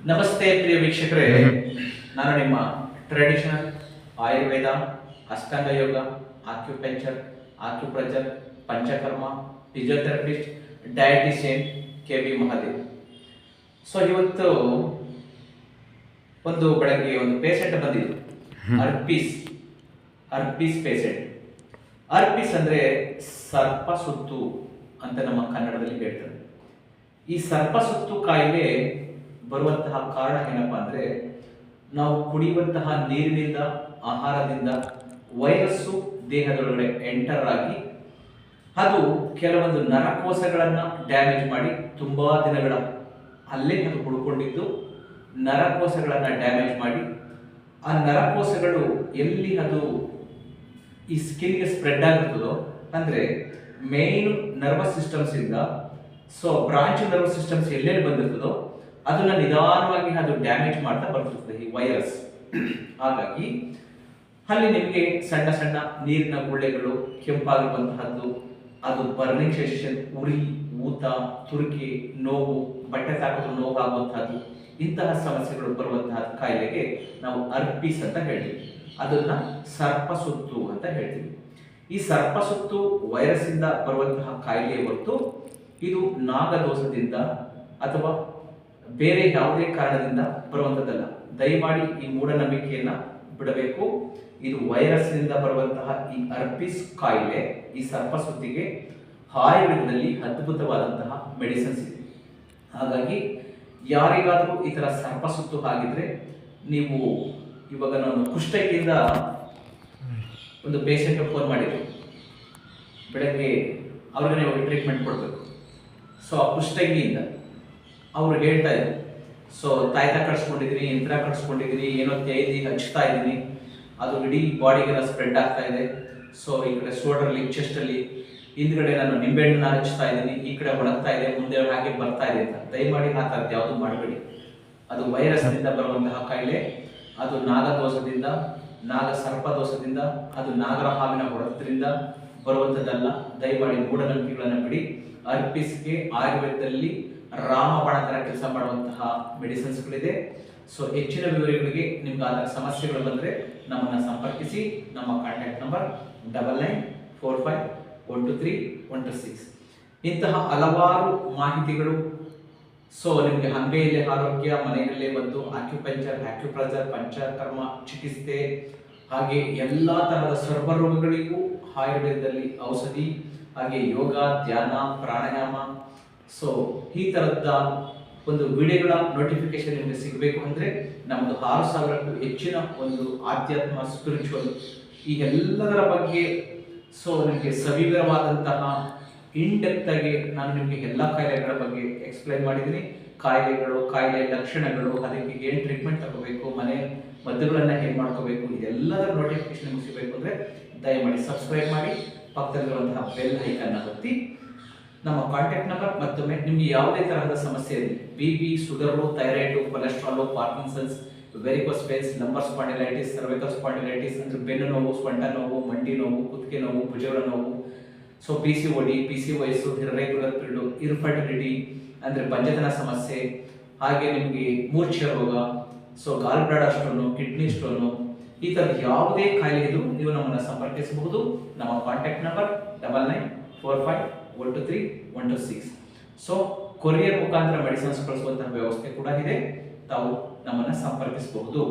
ನಮಸ್ತೆ ಪ್ರಿಯ ವೀಕ್ಷಕರೇ, ನಾನು ನಿಮ್ಮ traditional Ayurveda, Ashtanga yoga, acupuncture, acupressure, panchakarma, physiotherapist, dietician K V. Mahadev. So ಇವತ್ತು ಬೆಳಗ್ಗೆ ಒಂದು ಪೇಷಂಟ್ ಬಂದಿದ್ದು, ಅರ್ಪೀಸ್ ಪೇಷಂಟ್. ಅರ್ಪೀಸ್ ಅಂದ್ರೆ ಸರ್ಪ ಸುತ್ತು ಅಂತ ನಮ್ಮ ಕನ್ನಡದಲ್ಲಿ ಹೇಳ್ತಾರೆ. ಈ ಸರ್ಪ ಸುತ್ತು ಕಾಯಿಲೆ ಬರುವಂತಹ ಕಾರಣ ಏನಪ್ಪಾ ಅಂದ್ರೆ, ನಾವು ಕುಡಿಯುವಂತಹ ನೀರಿನಿಂದ, ಆಹಾರದಿಂದ ವೈರಸ್ಸು ದೇಹದೊಳಗಡೆ ಎಂಟರ್ ಆಗಿ ಅದು ಕೆಲವೊಂದು ನರಕೋಶಗಳನ್ನ ಡ್ಯಾಮೇಜ್ ಮಾಡಿ ತುಂಬಾ ದಿನಗಳ ಅಲ್ಲೇ ಅದು ಉಳ್ಕೊಂಡಿದ್ದು ನರಕೋಶಗಳನ್ನ ಡ್ಯಾಮೇಜ್ ಮಾಡಿ ಆ ನರಕೋಶಗಳು ಎಲ್ಲಿ ಅದು ಈ ಸ್ಕಿನ್ಗೆ ಸ್ಪ್ರೆಡ್ ಆಗಿರ್ತದೋ, ಅಂದ್ರೆ ಮೇನ್ ನರ್ವಸ್ ಸಿಸ್ಟಮ್ಸ್ ಇಂದ ಬ್ರಾಂಚ್ ನರ್ವಸ್ ಸಿಸ್ಟಮ್ಸ್ ಎಲ್ಲೆಲ್ಲಿ ಬಂದಿರ್ತದೋ ಅದನ್ನ ನಿಧಾನವಾಗಿ ಅದು ಡ್ಯಾಮೇಜ್ ಮಾಡ್ತಾ ಬರ್ತಿರ್ತದೆ ಈ ವೈರಸ್. ಹಾಗಾಗಿ ಅಲ್ಲಿ ನಿಮಗೆ ಸಣ್ಣ ಸಣ್ಣ ನೀರಿನ ಗುಳ್ಳೆಗಳು, ಕೆಂಪಾಗಿರುವಂತಹದ್ದು, ಅದು ಬರ್ನಿಂಗ್ ಸೆನ್ಸೇಷನ್, ಉರಿ, ಊತ, ತುರಿಕೆ, ನೋವು, ಬಟ್ಟೆ ತಾಕೋದು ನೋವಾಗುವಂತಹದ್ದು, ಇಂತಹ ಸಮಸ್ಯೆಗಳು ಬರುವಂತಹ ಕಾಯಿಲೆಗೆ ನಾವು ಅರ್ಪೀಸ್ ಅಂತ ಹೇಳ್ತೀವಿ. ಅದನ್ನ ಸರ್ಪ ಸುತ್ತು ಅಂತ ಹೇಳ್ತೀವಿ. ಈ ಸರ್ಪ ಸುತ್ತು ವೈರಸ್ ಇಂದ ಬರುವಂತಹ ಕಾಯಿಲೆ ಹೊರತು ಇದು ನಾಗದೋಷದಿಂದ ಅಥವಾ ಬೇರೆ ಯಾವುದೇ ಕಾರಣದಿಂದ ಬರುವಂತದ್ದಲ್ಲ. ದಯಮಾಡಿ ಈ ಮೂಢನಂಬಿಕೆಯನ್ನ ಬಿಡಬೇಕು. ಇದು ವೈರಸ್ ನಿಂದ ಬರುವಂತಹ ಈ ಅರ್ಪೀಸ್ ಕಾಯಿಲೆ, ಈ ಸರ್ಪ ಸುತ್ತಿಗೆ ಆಯುರ್ವೇದದಲ್ಲಿ ಅದ್ಭುತವಾದಂತಹ ಮೆಡಿಸಿನ್ಸ್ ಇದೆ. ಹಾಗಾಗಿ ಯಾರಿಗಾದ್ರೂ ಈ ತರ ಸರ್ಪ ಸುತ್ತು ಆಗಿದ್ರೆ, ನೀವು ಇವಾಗ ನಾನು ಕುಷ್ಟಗಿಯಿಂದ ಒಂದು ಪೇಷಂಟ್ ಫೋನ್ ಮಾಡಿದ್ರು, ಬೆಳಗ್ಗೆ ಅವ್ರಿಗೆ ಹೋಗಿ ಟ್ರೀಟ್ಮೆಂಟ್ ಕೊಡ್ಬೇಕು. ಆ ಕುಷ್ಟಗಿಯಿಂದ ಅವ್ರು ಹೇಳ್ತಾ ಇದ್ರು, ತಾಯ್ತ ಕಟ್ಸ್ಕೊಂಡಿದ್ದೀನಿ, ಯಂತ್ರ ಕಟ್ಸ್ಕೊಂಡಿದ್ದೀನಿ, ಏನೋ ತೇದಿ ಹಚ್ತಾ ಇದ್ದೀನಿ, ಅದು ಇಡೀ ಬಾಡಿಗೆಲ್ಲ ಸ್ಪ್ರೆಡ್ ಆಗ್ತಾ ಇದೆ. ಈ ಕಡೆ ಶೋಲ್ಡರ್ಲಿ, ಚೆಸ್ಟಲ್ಲಿ, ಹಿಂದ್ಗಡೆ ನಾನು ನಿಂಬೆಹಣ್ಣನ್ನ ಹಚ್ತಾ ಇದ್ದೀನಿ, ಈ ಕಡೆ ಒಣಗ್ತಾ ಇದೆ, ಮುಂದೆ ಹಾಗೆ ಬರ್ತಾ ಇದೆ ಅಂತ. ದಯಮಾಡಿ ಆ ಥರದ್ದು ಯಾವುದು ಮಾಡಬೇಡಿ. ಅದು ವೈರಸ್ನಿಂದ ಬರುವಂತಹ ಕಾಯಿಲೆ. ಅದು ನಾಗದೋಷದಿಂದ, ನಾಗ ಸರ್ಪದೋಷದಿಂದ, ಅದು ನಾಗರ ಹಾವಿನ ಹೊಡೆತದಿಂದ ಬರುವಂಥದ್ದಲ್ಲ. ದಯಮಾಡಿ ಮೂಢನಂಬಿಕೆಗಳನ್ನು ಬಿಡಿ. ಅರ್ಪೀಸ್ಗೆ ಆಯುರ್ವೇದದಲ್ಲಿ ರಾಮಬಾಣ ತರ ಕೆಲಸ ಮಾಡುವಂತಹ ಮೆಡಿಸಿನ್ಸ್ಗಳಿದೆ. ಹೆಚ್ಚಿನ ವಿವರಗಳಿಗೆ ನಿಮ್ಗೆ ಆದ ಸಮಸ್ಯೆಗಳು ಬಂದರೆ ನಮ್ಮನ್ನು ಸಂಪರ್ಕಿಸಿ. ನಮ್ಮ ಕಾಂಟ್ಯಾಕ್ಟ್ ನಂಬರ್ 9945123126. ಇಂತಹ ಹಲವಾರು ಮಾಹಿತಿಗಳು. ನಿಮಗೆ ಹಂಬೆಯಲ್ಲೇ ಆರೋಗ್ಯ, ಮನೆಯಲ್ಲೇ ಮತ್ತು ಆಕ್ಯುಪಂಚರ್, ಆಕ್ಯುಪ್ರೆಷರ್, ಪಂಚಕರ್ಮ ಚಿಕಿತ್ಸೆ, ಹಾಗೆ ಎಲ್ಲ ತರಹದ ಸರ್ವರೋಗಗಳಿಗೂ ಆಯುರ್ವೇದದಲ್ಲಿ ಔಷಧಿ, ಹಾಗೆ ಯೋಗ, ಧ್ಯಾನ, ಪ್ರಾಣಾಯಾಮ. ಈ ತರದ ಒಂದು ವಿಡಿಯೋಗಳ ನೋಟಿಫಿಕೇಶನ್ ನಿಮಗೆ ಸಿಗಬೇಕು ಅಂದ್ರೆ ನಮ್ಮದು 6,000ಕ್ಕೂ ಹೆಚ್ಚಿನ ಒಂದು ಆಧ್ಯಾತ್ಮ, ಸ್ಪಿರಿಚುವಲ್, ಈ ಎಲ್ಲದರ ಬಗ್ಗೆ ನಿಮಗೆ ಸವಿವರವಾದಂತಹ ಇನ್ಡೆಪ್ತ್ ಆಗಿ ನಾನು ನಿಮಗೆ ಎಲ್ಲ ಕಾಯಿಲೆಗಳ ಬಗ್ಗೆ ಎಕ್ಸ್ಪ್ಲೈನ್ ಮಾಡಿದ್ದೀನಿ. ಕಾಯಿಲೆಗಳು, ಕಾಯಿಲೆ ಲಕ್ಷಣಗಳು, ಅದಕ್ಕೆ ಏನು ಟ್ರೀಟ್ಮೆಂಟ್ ತಗೋಬೇಕು, ಮನೆ ಮದ್ದುಗಳನ್ನ ಹೇಗೆ ಮಾಡ್ಕೋಬೇಕು, ಇದೆಲ್ಲದರ ನೋಟಿಫಿಕೇಶನ್ ನಿಮಗೆ ಸಿಗಬೇಕು ಅಂದ್ರೆ ದಯಮಾಡಿ ಸಬ್ಸ್ಕ್ರೈಬ್ ಮಾಡಿ, ಪಕ್ಕದಲ್ಲಿರುವಂತಹ ಬೆಲ್ ಐಕನ್ ಒತ್ತಿ. ನಮ್ಮ ಕಾಂಟ್ಯಾಕ್ಟ್ ನಂಬರ್ ಮತ್ತೊಮ್ಮೆ, ನಿಮಗೆ ಯಾವುದೇ ತರಹದ ಸಮಸ್ಯೆ ಇದೆ, BP, sugar, thyroid, cholesterol, Parkinson's, varicose veins, lumbar spondylitis, cervical spondylitis ಅಂದ್ರೆ ಬೆನ್ನು ನೋವು, ಸೊಂಟ ನೋವು, ಮಂಡಿ ನೋವು, ಕುತ್ತಿಗೆ ನೋವು, ಭುಜಗಳ ನೋವು, PCOD, PCOS, irregular period, infertility ಅಂದ್ರೆ ಬಂಜತನ ಸಮಸ್ಯೆ, ಹಾಗೆ ನಿಮಗೆ ಮೂರ್ಛೆ ರೋಗ, ಗಾಲ್ ಬ್ಲಾಡರ್ ಸ್ಟೋನು, ಕಿಡ್ನಿ ಸ್ಟೋನು, ಈ ತರದ ಯಾವುದೇ ಕಾಯಿಲೆ ಇದ್ರೂ ನೀವು ನಮ್ಮನ್ನು ಸಂಪರ್ಕಿಸಬಹುದು. ನಮ್ಮ ಕಾಂಟ್ಯಾಕ್ಟ್ ನಂಬರ್ 9945123126. ಕೊರಿಯರ್ ಮುಖಾಂತರ ಮೆಡಿಸಿನ್ಸ್ ಕಳಿಸುವಂತಹ ವ್ಯವಸ್ಥೆ ಕೂಡ ಇದೆ. ತಾವು ನಮ್ಮನ್ನು ಸಂಪರ್ಕಿಸಬಹುದು.